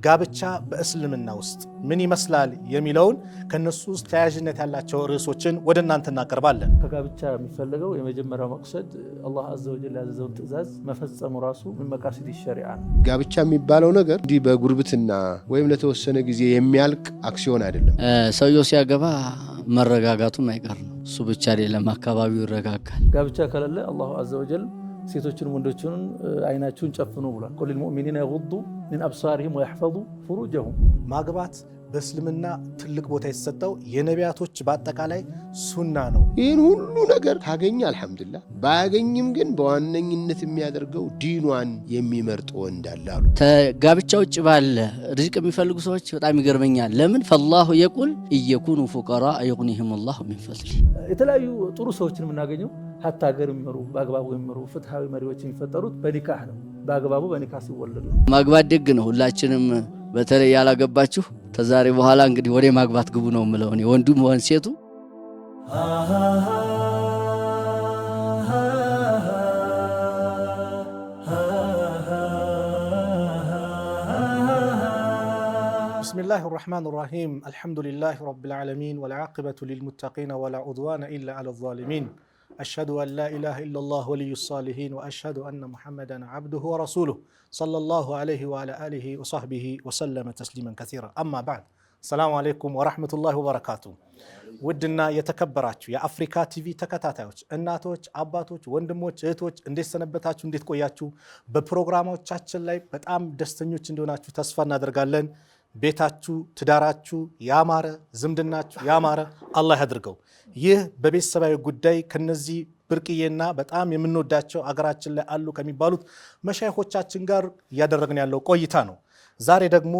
ጋብቻ በእስልምና ውስጥ ምን ይመስላል የሚለውን ከነሱ ውስጥ ተያያዥነት ያላቸው ርዕሶችን ወደ እናንተ እናቀርባለን። ከጋብቻ የሚፈልገው የመጀመሪያው መቅሰድ አላህ አዘ ወጀል ያዘዘውን ትዕዛዝ መፈጸሙ ራሱ ምን መቃሲድ ሸሪዓ ነው። ጋብቻ የሚባለው ነገር እንዲህ በጉርብትና ወይም ለተወሰነ ጊዜ የሚያልቅ አክሲዮን አይደለም። ሰውየው ሲያገባ መረጋጋቱም አይቀር ነው። እሱ ብቻ አይደለም፣ አካባቢው ይረጋጋል። ጋብቻ ከሌለ አላህ አዘ ወጀል ሴቶችን ወንዶችን አይናቸውን ጨፍኑ ብሏል። ቁል ልሙእሚኒነ የጉዱ ሚን አብሳሪሂም ወየሕፈዙ ፍሩጀሁም። ማግባት በእስልምና ትልቅ ቦታ የተሰጠው የነቢያቶች በአጠቃላይ ሱና ነው። ይህን ሁሉ ነገር ካገኘ አልሐምዱሊላህ፣ ባያገኝም ግን በዋነኝነት የሚያደርገው ዲኗን የሚመርጥ ወንድ አለ አሉ። ከጋብቻ ውጭ ባለ ርዝቅ የሚፈልጉ ሰዎች በጣም ይገርመኛል። ለምን ፈላሁ የቁል እየኩኑ ፉቀራ የጉኒሂም ላሁ ሚን ፈድሊ። የተለያዩ ጥሩ ሰዎችን የምናገኘው ሀታ ሀገር የሚመሩ በአግባቡ የሚመሩ ፍትሃዊ መሪዎች የሚፈጠሩት በኒካህ ነው። በአግባቡ በኒካህ ሲወለዱ ማግባት ደግ ነው። ሁላችንም በተለይ ያላገባችሁ ተዛሬ በኋላ እንግዲህ ወደ ማግባት ግቡ ነው የምለው እኔ፣ ወንዱም ሆነ ሴቱ። ቢስሚላሂ ራህማኒ ራሂም አልሐምዱሊላሂ ረቢል ዓለሚን ወልዓቂበቱ ሊልሙተቂን ወላ ዑድዋነ ኢላ ዐላ ዛሊሚን አሽሀዱ አን ላ ኢላሃ ኢለላህ ወሊዩ ሷሊሒን ወአሽሀዱ አነ ሙሐመደን ዐብዱሁ ወረሱሉሁ ሰለላሁ ዐለይሂ ወዐላ አሊሂ ወሰሕቢሂ ወሰለመ ተስሊመን ከሲራ። አማ በዕድ። ሰላሙ አለይኩም ወረሕመቱላሂ ወበረካቱ። ውድና የተከበራችሁ የአፍሪካ ቲቪ ተከታታዮች፣ እናቶች፣ አባቶች፣ ወንድሞች፣ እህቶች እንዴት ሰነበታችሁ? እንዴት ቆያችሁ? በፕሮግራሞቻችን ላይ በጣም ደስተኞች እንደሆናችሁ ተስፋ እናደርጋለን። ቤታችሁ፣ ትዳራችሁ ያማረ፣ ዝምድናችሁ ያማረ አላህ ያድርገው። ይህ በቤተሰባዊ ጉዳይ ከነዚህ ብርቅዬና በጣም የምንወዳቸው አገራችን ላይ አሉ ከሚባሉት መሻይኾቻችን ጋር እያደረግን ያለው ቆይታ ነው። ዛሬ ደግሞ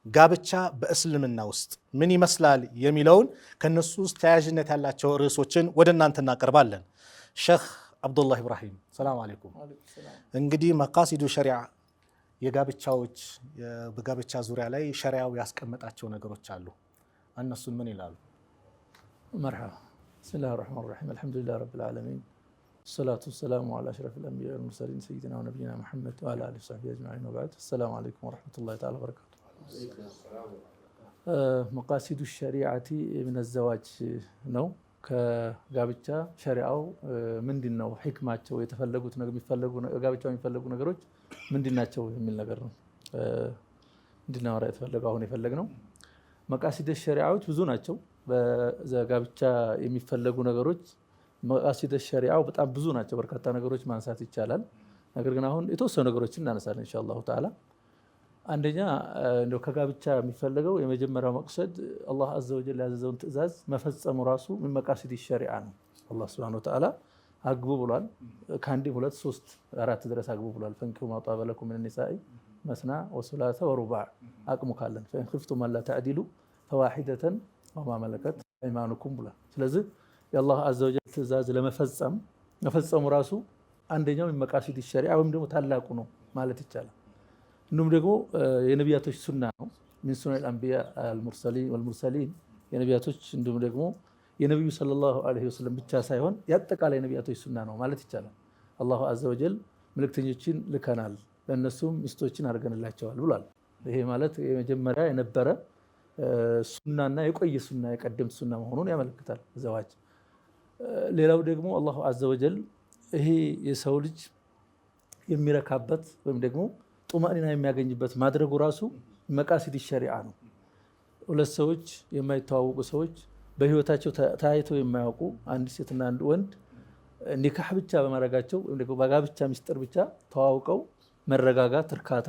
ጋብቻ በእስልምና ውስጥ ምን ይመስላል የሚለውን ከነሱ ውስጥ ተያያዥነት ያላቸው ርዕሶችን ወደ እናንተ እናቀርባለን። ሼኽ አብዱላህ ኢብራሂም ሰላም አለይኩም። እንግዲህ መቃሲዱ ሸሪዓ የጋብቻዎች በጋብቻ ዙሪያ ላይ ሸሪዓው ያስቀመጣቸው ነገሮች አሉ። እነሱን ምን ይላሉ? መርሐባ ብስሚላሂ ረሕማኒ ረሒም አልሐምዱሊላሂ ረቢል ዓለሚን ሰላቱ ወሰላሙ ዐላ አሽረፊል አንቢያኢ ወልሙርሰሊን ሰይይዲና ወነቢይና ሙሐመድ ወዐላ አሊሂ ወሰሕቢሂ አጅመዒን ወበዕድ። አሰላሙ አለይኩም ወረሕመቱላሂ ተዓላ ወበረካቱህ። መቃሲዱ ሸሪዓቲ ሚነ ዘዋጅ ነው። ከጋብቻ ሸሪዓው ምንድን ነው ሕክማቸው፣ የተፈለጉት ጋብቻው የሚፈለጉ ነገሮች ምንድናቸው የሚል ነገር ነው እንድናወራ የተፈለገው። አሁን የፈለግነው መቃሲደ ሸሪዓዎች ብዙ ናቸው። በጋብቻ የሚፈለጉ ነገሮች መቃሲደ ሸሪዓው በጣም ብዙ ናቸው። በርካታ ነገሮች ማንሳት ይቻላል። ነገር ግን አሁን የተወሰኑ ነገሮችን እናነሳለን ኢንሻአላሁ ተዓላ። አንደኛ እንደው ከጋብቻ የሚፈለገው የመጀመሪያው መቅሰድ አላህ አዘ ወጀል ያዘዘውን ትዕዛዝ መፈጸሙ ራሱ ምን መቃሲድ ሸሪዓ ነው። አላህ ሱብሓነሁ ወተዓላ አግቡ ብሏል። ከአንዴ ሁለት ሶስት አራት ድረስ አግቡ ብሏል። ፈንኪሑ ማ ጧበ ለኩም ሚነ ኒሳኢ መስና ወሱላሰ ወሩባዕ አቅሙ ካለን ፈኢን ኺፍቱም አላ ተዕዲሉ ፈዋሒደተን ወማ መለከት አይማኑኩም ብሏል። ስለዚህ የአላህ አዘ ወጀል ትዕዛዝ መፈጸሙ ራሱ አንደኛው ምን መቃሲድ ሸሪዓ ወይም ደግሞ ታላቁ ነው ማለት ይቻላል። እንዲሁም ደግሞ የነቢያቶች ሱና ነው። ሚን ሱነኒል አንቢያ ወልሙርሰሊን የነቢያቶች እንዲሁም ደግሞ የነቢዩ ሰለላሁ ዐለይሂ ወሰለም ብቻ ሳይሆን የአጠቃላይ ነቢያቶች ሱና ነው ማለት ይቻላል። አላሁ አዘ ወጀል መልእክተኞችን ልከናል፣ ለእነሱም ሚስቶችን አድርገንላቸዋል ብሏል። ይሄ ማለት የመጀመሪያ የነበረ ሱናና የቆየ ሱና የቀደምት ሱና መሆኑን ያመለክታል ዘዋጅ። ሌላው ደግሞ አላሁ አዘ ወጀል ይሄ የሰው ልጅ የሚረካበት ወይም ደግሞ ጡማኒና የሚያገኝበት ማድረጉ ራሱ መቃሲድ ሸሪዓ ነው። ሁለት ሰዎች የማይተዋወቁ ሰዎች በህይወታቸው ታይተው የማያውቁ አንድ ሴትና አንድ ወንድ ኒካህ ብቻ በማድረጋቸው ወይም ደግሞ በጋብቻ ሚስጥር ብቻ ተዋውቀው መረጋጋት፣ እርካታ፣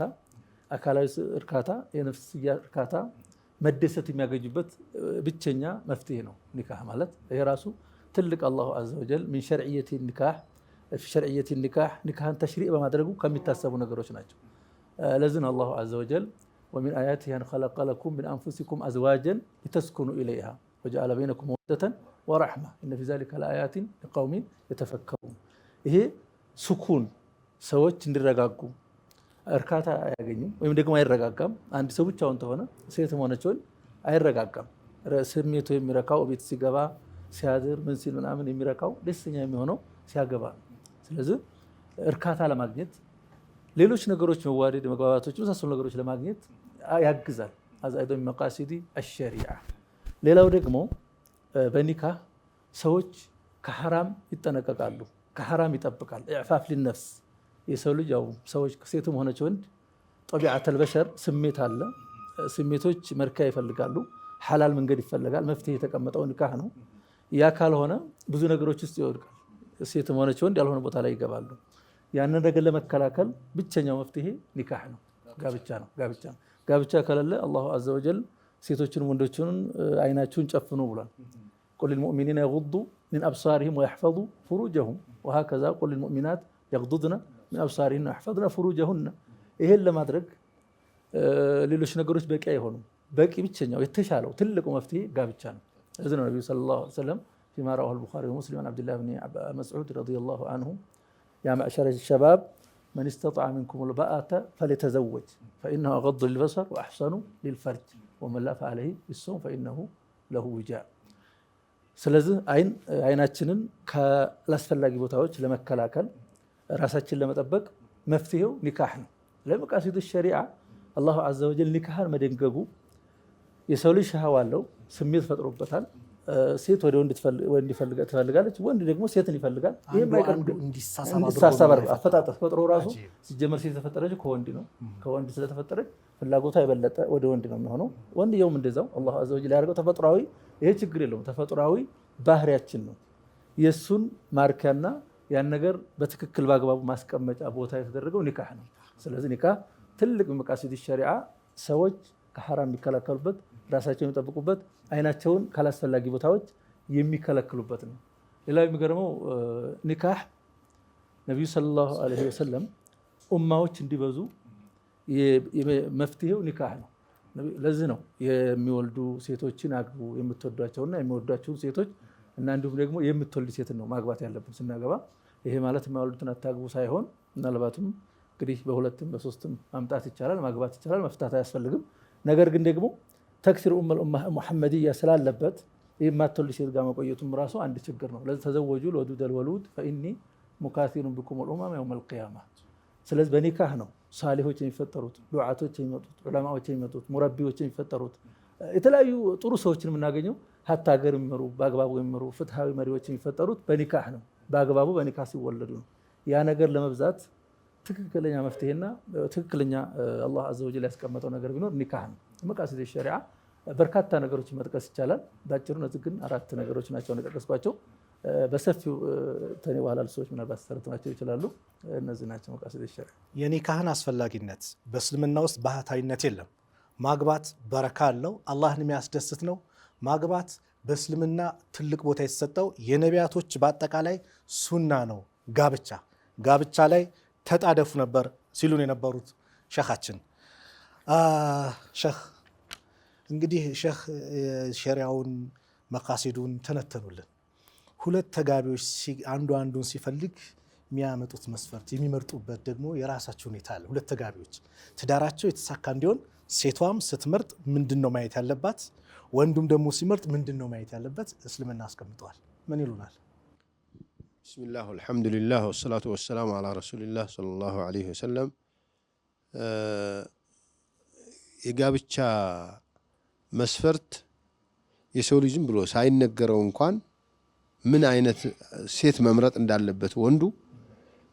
አካላዊ እርካታ፣ የነፍስያ እርካታ፣ መደሰት የሚያገኙበት ብቸኛ መፍትሄ ነው ኒካህ ማለት። ይሄ ራሱ ትልቅ አላሁ አዘ ወጀል ሚን ሸርዕየቲ ኒካህ ኒካህን ተሽሪዕ በማድረጉ ከሚታሰቡ ነገሮች ናቸው። ለዚህ ነው አላሁ አዘ ወጀል ወሚን አያቲሂ አን ኸለቀ ለኩም ሚን አንፉሲኩም አዝዋጀን ሊተስኩኑ ኢለይሃ ወጀዐለ በይነኩም መወደተን ወረሕማ ኢነ ፊ ዛሊከ ለአያቲን ሊቀውሚን የተፈከሩን። ይሄ ስኩን ሰዎች እንዲረጋጉ እርካታ አያገኙም ወይም ደግሞ አይረጋጋም። አንድ ሰው ብቻውን ተሆነ ሴትም ሆነች ወንድ አይረጋጋም። ስሜቱ የሚረካው ቤት ሲገባ ሲያድር ምን ሲል ምናምን የሚረካው ደስተኛ የሚሆነው ሲያገባ ነው። ስለዚህ እርካታ ለማግኘት ሌሎች ነገሮች መዋደድ፣ መግባባቶች፣ መሳሰሉ ነገሮች ለማግኘት ያግዛል። አዛይዶ መቃሲዲ አሸሪዓ። ሌላው ደግሞ በኒካህ ሰዎች ከሐራም ይጠነቀቃሉ፣ ከሐራም ይጠብቃል። ኢዕፋፍ ሊነፍስ የሰው ልጅ ያው ሰዎች ሴቱም ሆነች ወንድ ጠቢዓተል በሸር ስሜት አለ። ስሜቶች መርካ ይፈልጋሉ፣ ሐላል መንገድ ይፈልጋል። መፍትሄ የተቀመጠው ኒካህ ነው። ያ ካልሆነ ብዙ ነገሮች ውስጥ ይወድቃል። ሴትም ሆነች ወንድ ያልሆነ ቦታ ላይ ይገባሉ። ያንን ነገር ለመከላከል ብቸኛው መፍትሄ ኒካህ ነው፣ ጋብቻ ነው። ጋብቻ ከሌለ አላሁ አዘ ወጀል ሴቶችንም ወንዶችንም አይናችሁን ጨፍኑ ብሏል። ቁል ልሙእሚኒና የጉዱ ሚን አብሳሪሂም ወየሕፈዙ ፍሩጀሁም ወሀከዛ ቁል ልሙእሚናት የግዱድነ ሚን አብሳሪሂን ወየሕፈዝነ ፍሩጀሁነ። ይሄን ለማድረግ ሌሎች ነገሮች በቂ አይሆኑም። በቂ ብቸኛው የተሻለው ትልቁ መፍትሄ ጋብቻ ነው። እዚህ ነው ነብዩ ሰለላሁ ዐለይሂ ወሰለም ፊማ ረዋሁ አልቡኻሪ ወሙስሊም አን ዐብድላህ ብን መስዑድ ረዲየላሁ ዐንሁ ያ መዕሸረ ሸባብ መን ኢስተጣዐ ሚንኩም አልባአተ ፈሊተዘወጅ ፈኢነሁ አገዱ ሊልበሰር ወአሕሰኑ ሊልፈርጅ ወመን ላ ፈዐለይሂ ቢሶም ፈኢነሁ ለሁ ዊጃእ። ስለዚህ አይናችንን ከአላስፈላጊ ቦታዎች ለመከላከል ራሳችን ለመጠበቅ መፍትሄው ኒካህ ነው። ለመቃሲዱ ሸሪዓ አላሁ ዐዘ ወጀል ኒካህን መደንገጉ የሰው ልጅ ሸሃዋ አለው፣ ስሜት ፈጥሮበታል። ሴት ወደ ወንድ ትፈልጋለች፣ ወንድ ደግሞ ሴትን ይፈልጋል። ይሄም እንዲሳሳብ አፈጣጠር ፈጥሮ ራሱ ሲጀመር ሴት የተፈጠረች ከወንድ ነው። ከወንድ ስለተፈጠረች ፍላጎቷ የበለጠ ወደ ወንድ ነው የሚሆነው። ወንድየውም እንደዛው አላሁ ዐዘ ወጀል ያደርገው ተፈጥሯዊ፣ ይሄ ችግር የለውም ተፈጥሯዊ ባህሪያችን ነው። የእሱን ማርኪያና ያን ነገር በትክክል በአግባቡ ማስቀመጫ ቦታ የተደረገው ኒካህ ነው። ስለዚህ ኒካህ ትልቅ መቃሲድ ሸሪዓ ሰዎች ከሐራም የሚከላከሉበት፣ ራሳቸውን የሚጠብቁበት፣ አይናቸውን ካላስፈላጊ ቦታዎች የሚከለክሉበት ነው። ሌላው የሚገርመው ኒካህ ነቢዩ ሰለላሁ ዐለይሂ ወሰለም ኡማዎች እንዲበዙ መፍትሄው ኒካህ ነው። ለዚህ ነው የሚወልዱ ሴቶችን አግቡ፣ የምትወዷቸውና የሚወዷቸውን ሴቶች እና እንዲሁም ደግሞ የምትወልድ ሴትን ነው ማግባት ያለብን ስናገባ። ይሄ ማለት የማይወልዱትን አታግቡ ሳይሆን ምናልባትም እንግዲህ በሁለትም በሶስትም ማምጣት ይቻላል፣ ማግባት ይቻላል፣ መፍታት አያስፈልግም። ነገር ግን ደግሞ ተክሲር ኡመል ሙሐመድያ ስላለበት የማትወልድ ሴት ጋር መቆየቱም ራሱ አንድ ችግር ነው። ለዚህ ተዘወጁ ለወዱደል ወሉድ ፈኢኒ ሙካሲሩን ቢኩም አልኡመም የውመል ቂያማ። ስለዚህ በኒካህ ነው ሳሊሆች የሚፈጠሩት፣ ዱዓቶች የሚመጡት፣ ዑለማዎች የሚመጡት፣ ሙረቢዎች የሚፈጠሩት፣ የተለያዩ ጥሩ ሰዎችን የምናገኘው ሀታ ሀገር የሚመሩ በአግባቡ የሚመሩ ፍትሃዊ መሪዎች የሚፈጠሩት በኒካህ ነው። በአግባቡ በኒካህ ሲወለዱ ነው። ያ ነገር ለመብዛት ትክክለኛ መፍትሄና ትክክለኛ አላህ አዘ ወጀል ያስቀመጠው ነገር ቢኖር ኒካህ ነው። መቃሲድ ሸሪዓ በርካታ ነገሮች መጥቀስ ይቻላል። ባጭሩ እነዚህ ግን 4 ነገሮች ናቸው የጠቀስኳቸው። በሰፊው ተኔ በኋላ ሰዎች ምናልባት ተሰርተናቸው ይችላሉ። እነዚህ ናቸው መቃሲድ ሸሪዓ። የኒካህን አስፈላጊነት በእስልምና ውስጥ ባህታዊነት የለም። ማግባት በረካ አለው፣ አላህን የሚያስደስት ነው። ማግባት በእስልምና ትልቅ ቦታ የተሰጠው የነቢያቶች በአጠቃላይ ሱና ነው። ጋብቻ ላይ ተጣደፉ ነበር ሲሉን የነበሩት ሸኻችን። ሸኽ እንግዲህ ሸኽ ሸሪያውን መቃሲዱን ተነተኑልን። ሁለት ተጋቢዎች አንዱ አንዱን ሲፈልግ የሚያመጡት መስፈርት የሚመርጡበት ደግሞ የራሳቸው ሁኔታ አለ። ሁለት ተጋቢዎች ትዳራቸው የተሳካ እንዲሆን ሴቷም ስትመርጥ ምንድን ነው ማየት ያለባት፣ ወንዱም ደግሞ ሲመርጥ ምንድን ነው ማየት ያለበት እስልምና አስቀምጠዋል። ምን ይሉናል? ቢስሚላህ አልሐምዱሊላህ ወሰላቱ ወሰላሙ አላ ረሱሊላህ ሰለላሁ ዐለይሂ ወሰለም። የጋብቻ መስፈርት የሰው ልጅም ብሎ ሳይነገረው እንኳን ምን አይነት ሴት መምረጥ እንዳለበት ወንዱ፣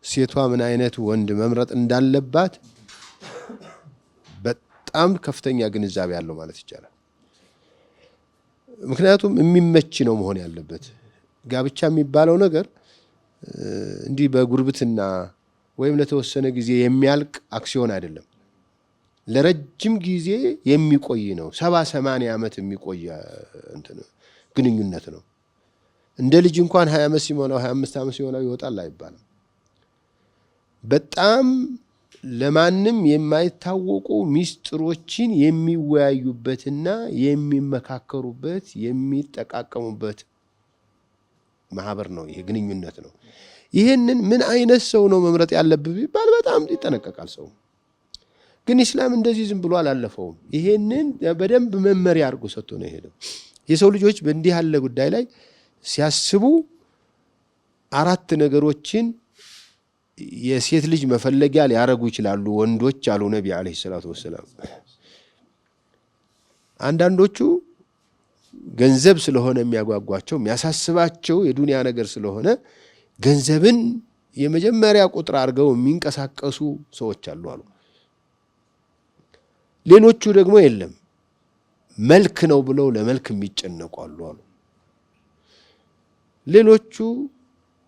ሴቷ ምን አይነት ወንድ መምረጥ እንዳለባት በጣም ከፍተኛ ግንዛቤ ያለው ማለት ይቻላል። ምክንያቱም የሚመች ነው መሆን ያለበት። ጋብቻ የሚባለው ነገር እንዲህ በጉርብትና ወይም ለተወሰነ ጊዜ የሚያልቅ አክሲዮን አይደለም። ለረጅም ጊዜ የሚቆይ ነው። 70-80 ዓመት የሚቆይ ግንኙነት ነው። እንደ ልጅ እንኳን 20 ዓመት ሲሞላው 25 ዓመት ሲሞላው ይወጣል አይባልም። በጣም ለማንም የማይታወቁ ሚስጥሮችን የሚወያዩበትና የሚመካከሩበት የሚጠቃቀሙበት ማህበር ነው። ይሄ ግንኙነት ነው። ይሄንን ምን አይነት ሰው ነው መምረጥ ያለብህ ቢባል በጣም ይጠነቀቃል ሰው። ግን ኢስላም እንደዚህ ዝም ብሎ አላለፈውም። ይሄንን በደንብ መመሪያ አድርጎ ሰጥቶ ነው የሄደው። የሰው ልጆች በእንዲህ ያለ ጉዳይ ላይ ሲያስቡ 4 ነገሮችን የሴት ልጅ መፈለጊያ ሊያረጉ ይችላሉ ወንዶች አሉ ነብዩ አለይሂ ሰላቱ ወሰለም። አንዳንዶቹ ገንዘብ ስለሆነ የሚያጓጓቸው የሚያሳስባቸው የዱንያ ነገር ስለሆነ ገንዘብን የመጀመሪያ ቁጥር አድርገው የሚንቀሳቀሱ ሰዎች አሉ። ሌሎቹ ደግሞ የለም መልክ ነው ብለው ለመልክ የሚጨነቁ አሉ። ሌሎቹ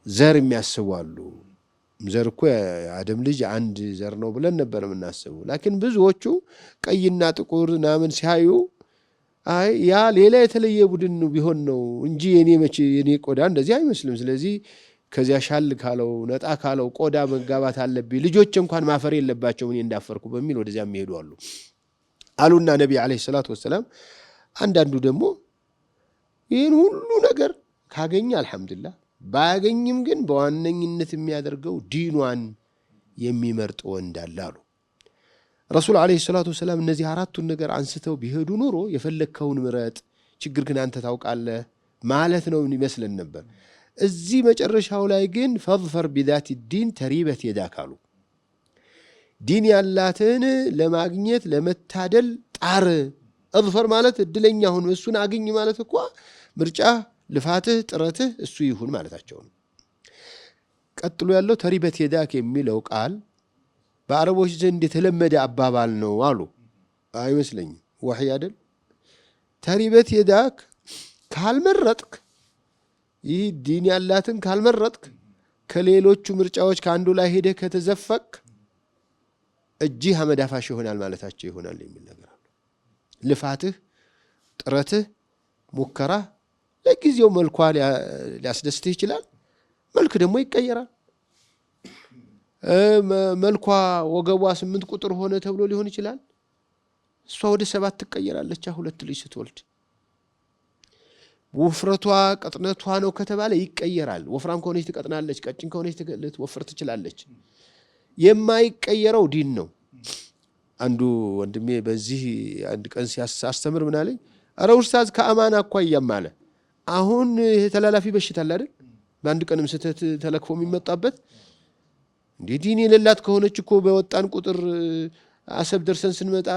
ዘር የሚያስቡ አሉ። ዘር እኮ የአደም ልጅ አንድ ዘር ነው ብለን ነበር የምናስበው። ላኪን ብዙዎቹ ቀይና ጥቁር ምናምን ሲያዩ አይ ያ ሌላ የተለየ ቡድን ቢሆን ነው እንጂ የኔ ቆዳ እንደዚህ አይመስልም። ስለዚህ ከዚያ ሻል ካለው ነጣ ካለው ቆዳ መጋባት አለብኝ፣ ልጆች እንኳን ማፈር የለባቸው እኔ እንዳፈርኩ በሚል ወደዚያ የሚሄዱ አሉና ነቢ ዓለይሂ ሰላቱ ወሰላም። አንዳንዱ ደግሞ ይህን ሁሉ ነገር ካገኘ አልሐምዱሊላህ፣ ባያገኝም ግን በዋነኝነት የሚያደርገው ዲኗን የሚመርጥ ወንድ አለ አሉ ረሱል ዓለይሂ ሰላቱ ወሰላም። እነዚህ አራቱን ነገር አንስተው ቢሄዱ ኑሮ የፈለግከውን ምረጥ፣ ችግር ግን አንተ ታውቃለህ ማለት ነው ይመስለን ነበር። እዚህ መጨረሻው ላይ ግን ፈظፈር ቢዛቲ ዲን ተሪበት የዳክ አሉ። ዲን ያላትን ለማግኘት ለመታደል ጣር። እظፈር ማለት እድለኛ ሁን፣ እሱን አግኝ ማለት እኮ ምርጫ ልፋትህ ጥረትህ እሱ ይሁን ማለታቸው ነው። ቀጥሎ ያለው ተሪበት የዳክ የሚለው ቃል በአረቦች ዘንድ የተለመደ አባባል ነው አሉ። አይመስለኝም ወህይ አይደል? ተሪበት የዳክ ካልመረጥክ፣ ይህ ዲን ያላትን ካልመረጥክ፣ ከሌሎቹ ምርጫዎች ከአንዱ ላይ ሄደህ ከተዘፈቅ እጅህ አመዳፋሽ ይሆናል ማለታቸው ይሆናል የሚል ነገር አለ። ልፋትህ ጥረትህ ሙከራህ ለጊዜው መልኳ ሊያስደስትህ ይችላል። መልክ ደግሞ ይቀየራል። መልኳ ወገቧ 8 ቁጥር ሆነ ተብሎ ሊሆን ይችላል። እሷ ወደ 7 ትቀየራለች ሁለት ልጅ ስትወልድ። ውፍረቷ ቅጥነቷ ነው ከተባለ ይቀየራል። ወፍራም ከሆነች ትቀጥናለች፣ ቀጭን ከሆነች ልትወፍር ትችላለች። የማይቀየረው ዲን ነው። አንዱ ወንድሜ በዚህ አንድ ቀን ሲያስተምር ምን አለኝ፣ ኧረ ኡስታዝ ከአማና አኳያም አለ አሁን ተላላፊ በሽታ አለ አይደል? በአንድ ቀንም ስተት ተለክፎ የሚመጣበት እንዴ ዲን የሌላት ከሆነች እኮ በወጣን ቁጥር አሰብ ደርሰን ስንመጣ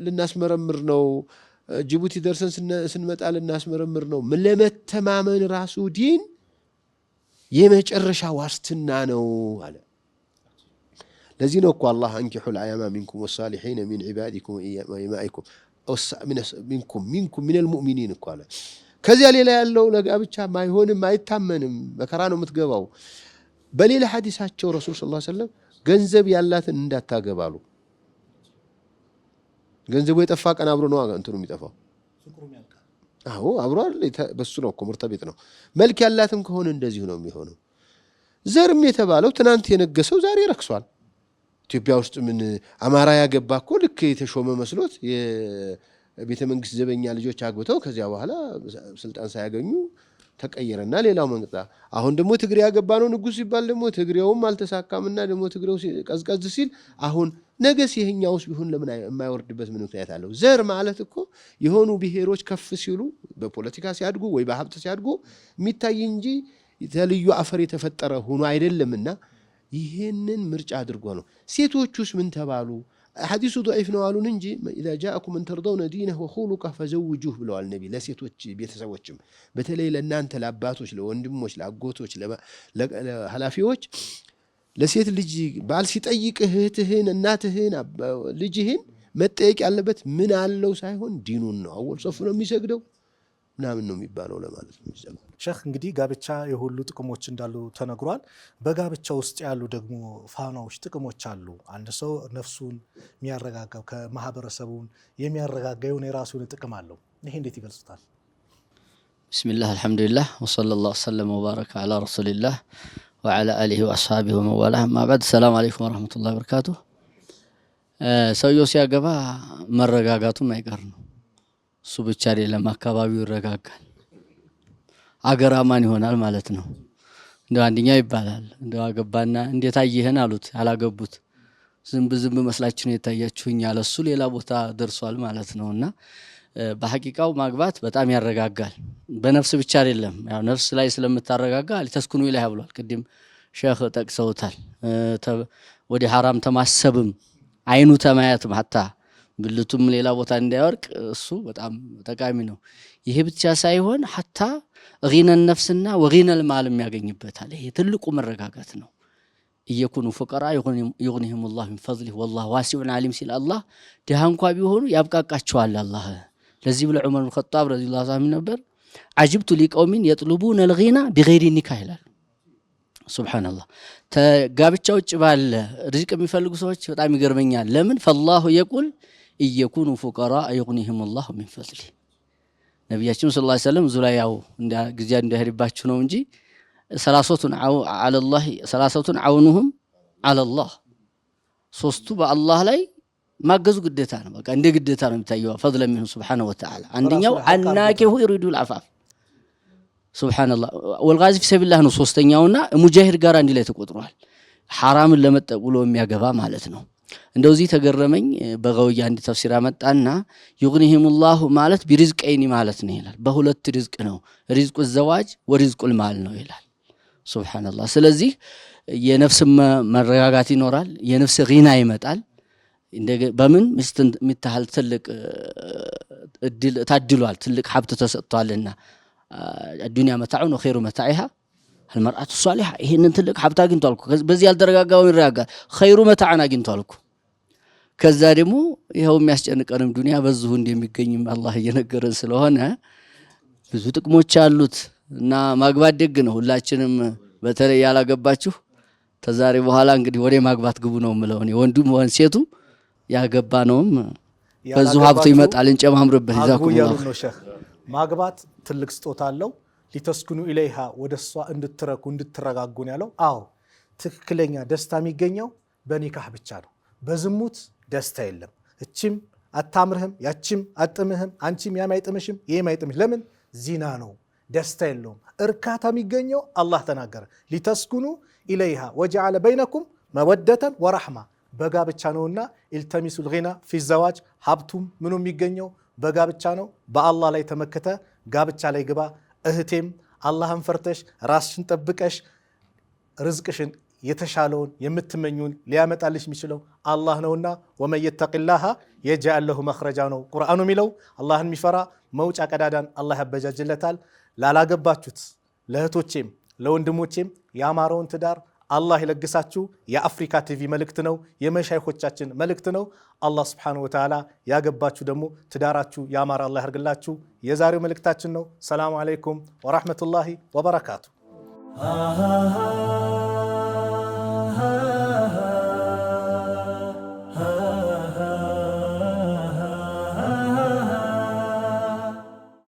ልናስመረምር ነው፣ ጅቡቲ ደርሰን ስንመጣ ልናስመረምር ነው። ለመተማመን ራሱ ዲን የመጨረሻ ዋስትና ነው አለ። ለዚህ ነው እኮ አላህ አንኪሑል አያማ ሚንኩም ወሳሊሒነ ሚን ዒባዲኩም ወኢማኢኩም ሚንኩም ሚነል ሙእሚኒን እኮ አለ። ከዚያ ሌላ ያለው ለጋብቻ ማይሆንም አይታመንም፣ መከራ ነው የምትገባው። በሌላ ሐዲሳቸው ረሱል ሰለላሁ ዐለይሂ ወሰለም ገንዘብ ያላትን እንዳታገባሉ። ገንዘቡ የጠፋ ቀን አብሮ ነው እንትኑ የሚጠፋው። አዎ አብሮ በሱ ነው እኮ ሙርተቢጥ ነው። መልክ ያላትም ከሆነ እንደዚሁ ነው የሚሆነው። ዘርም የተባለው ትናንት የነገሰው ዛሬ ረክሷል። ኢትዮጵያ ውስጥ ምን አማራ ያገባ እኮ ልክ የተሾመ መስሎት የቤተ መንግስት ዘበኛ ልጆች አግብተው ከዚያ በኋላ ስልጣን ሳያገኙ ተቀየረና ሌላው መንግስት። አሁን ደግሞ ትግሬ ያገባ ነው ንጉስ ሲባል ደግሞ ትግሬውም አልተሳካምና ደግሞ ትግሬው ቀዝቀዝ ሲል አሁን ነገስ ይሄኛውስ ቢሆን ለምን የማይወርድበት ምን ምክንያት አለው? ዘር ማለት እኮ የሆኑ ብሔሮች ከፍ ሲሉ በፖለቲካ ሲያድጉ ወይ በሀብት ሲያድጉ የሚታይ እንጂ የተለዩ አፈር የተፈጠረ ሆኖ አይደለምና ይሄንን ምርጫ አድርጎ ነው። ሴቶቹስ ምን ተባሉ? ሐዲሱ ضعيف ነው አሉን እንጂ اذا جاءكم من ترضون دينه وخلقه فزوجوه ብለዋል ነብይ። ለሴቶች ቤተሰቦችም በተለይ ለእናንተ ለአባቶች፣ ለወንድሞች፣ ለአጎቶች፣ ለሐላፊዎች ለሴት ልጅ ባል ሲጠይቅ እህትህን፣ እናትህን፣ ልጅህን መጠየቅ ያለበት ምን አለው ሳይሆን ዲኑን ነው። አወል ሶፍ ነው የሚሰግደው ምናምን ነው የሚባለው ለማለት ነው። ሼህ እንግዲህ ጋብቻ የሁሉ ጥቅሞች እንዳሉ ተነግሯል። በጋብቻ ውስጥ ያሉ ደግሞ ፋናዎች ጥቅሞች አሉ። አንድ ሰው ነፍሱን የሚያረጋጋው ከማህበረሰቡን የሚያረጋጋውን የራሱን ጥቅም አለው። ይሄ እንዴት ይገልጹታል? ቢስሚላህ አልሐምዱሊላህ ወሰለላሁ ወሰለም ወባረከ ዐላ ረሱሊላህ ወዐላ አሊሂ ወአስሐቢሂ ወመዋላህ አማ በዕድ። ሰላም አለይኩም ወራህመቱላሂ ወበረካቱሁ። ሰውየው ሲያገባ መረጋጋቱም አይቀር ነው። እሱ ብቻ አይደለም አካባቢው ይረጋጋል፣ አገር አማን ይሆናል ማለት ነው። እንደው አንደኛው ይባላል እንደው አገባና እንዴት አየህን አሉት ያላገቡት። ዝም መስላችሁ ነው የታያችሁኝ ያለ እሱ ሌላ ቦታ ደርሷል ማለት ነውና በሐቂቃው ማግባት በጣም ያረጋጋል። በነፍስ ብቻ አይደለም፣ ያው ነፍስ ላይ ስለምታረጋጋ ለተስኩኑ ኢላህ ብሏል። ቅድም ሼህ ጠቅሰውታል። ወደ ሐራም ተማሰብም አይኑ ተማያትም ሐታ ብልቱም ሌላ ቦታ እንዳይወርቅ እሱ በጣም ጠቃሚ ነው። ይሄ ብቻ ሳይሆን ሐታ ጊነ ነፍስና ወጊነ المال የሚያገኝበታል። ይሄ ትልቁ መረጋጋት ነው። እየኩኑ ፉቀራ يغنيهم الله من فضله والله واسع عليم ሲል አላህ ደሃ እንኳ ቢሆኑ ያብቃቃቸዋል አላህ። ለዚህ ብለ ዑመር ኢብኑ ኸጣብ ረዲየላሁ ዐንሁ ነበር عجبت لقوم يطلبون الغنى بغير النكاح ይላል። ሱብሃንአላህ ተጋብቻ ውጭ ባለ ርዝቅ የሚፈልጉ ሰዎች በጣም ይገርመኛል። ለምን فالله يقول እየኩኑ ፉቀራ يغنيهم الله من فضله። ነብያችን ሰለላሁ ዐለይሂ ወሰለም ዙላያው እንደ ጊዜ እንደሄድባችሁ ነው እንጂ ሰላሰቱን على الله ሰላሰቱን عونهم على الله ሶስቱ በአላህ ላይ ማገዙ ግዴታ ነው። በቃ እንደ ግዴታ ነው የሚታየው فضلا منه سبحانه وتعالى። አንደኛው አናኪሁ يريد العفاف ሱብሃንአላህ ወልጋዚ في سبيل الله ነው ሶስተኛውና ሙጃሂድ ጋር አንድ ላይ ተቆጥሯል። ሐራምን ለመጠቁሎ የሚያገባ ማለት ነው። እንደዚህ ተገረመኝ በገውያ አንድ ተፍሲር አመጣና يغنيهم الله ማለት ቢሪዝቀይኒ ማለት ነው ይላል። በሁለት ሪዝቅ ነው ሪዝቁ ዘዋጅ ወሪዝቁ المال ነው ይላል። ሱብሃንአላህ ስለዚህ የነፍስ መረጋጋት ይኖራል፣ የነፍስ ጊና ይመጣል። በምን ሚስትን የሚታህል ትልቅ እድል ታድሏል፣ ትልቅ ሀብት ተሰጥቷልና الدنيا متاع وخير متاعها المرأة الصالحة ይሄንን ትልቅ ሀብት አግኝቷል እኮ በዚህ ያልተረጋጋው ይረጋጋል። خير متاعنا አግኝቷል እኮ ከዛ ደግሞ ይሄው የሚያስጨንቀንም ዱንያ በዚሁ እንደሚገኝም አላህ እየነገረን ስለሆነ ብዙ ጥቅሞች አሉት እና ማግባት ደግ ነው። ሁላችንም በተለይ ያላገባችሁ ተዛሬ በኋላ እንግዲህ ወደ ማግባት ግቡ ነው የምለው እኔ። ወንዱም ወን ሴቱ ያገባ ነውም በዚሁ ሀብቱ ይመጣል እንጨማምርበት ይዛኩላህ። ማግባት ትልቅ ስጦታ አለው። ሊተስኩኑ ኢለይሃ ወደሷ እንድትረኩ እንድትረጋጉ ነው ያለው። አዎ ትክክለኛ ደስታ የሚገኘው በኒካህ ብቻ ነው። በዝሙት ደስታ የለም። እቺም አታምርህም፣ ያቺም አጥምህም፣ አንቺም ያም አይጥምሽም፣ ይሄም አይጥምሽ። ለምን? ዚና ነው፣ ደስታ የለውም። እርካታ የሚገኘው አላህ ተናገረ ሊተስኩኑ ኢለይሃ ወጀዐለ በይነኩም መወደተን ወረሕማ በጋብቻ ነውና ኢልተሚሱል ጊና ፊ ዘዋጅ ሀብቱም ምኑ የሚገኘው በጋብቻ ነው። በአላህ ላይ ተመከተ ጋብቻ ላይ ግባ። እህቴም አላህን ፈርተሽ ራስሽን ጠብቀሽ ርዝቅሽን የተሻለውን የምትመኙን ሊያመጣልሽ የሚችለው አላህ ነውና ወመን የተቂላህ የጅዐል ለሁ መኽረጃ ነው ቁርአኑ የሚለው። አላህን የሚፈራ መውጫ ቀዳዳን አላህ ያበጃጅለታል። ላላገባችሁት ለእህቶቼም ለወንድሞቼም ያማረውን ትዳር አላህ ይለግሳችሁ። የአፍሪካ ቲቪ መልእክት ነው፣ የመሻይኾቻችን መልእክት ነው። አላህ ሱብሓነሁ ወተዓላ ያገባችሁ ደግሞ ትዳራችሁ ያማረ አላህ ያርግላችሁ። የዛሬው መልእክታችን ነው። ሰላሙ አለይኩም ወራህመቱላሂ ወበረካቱ።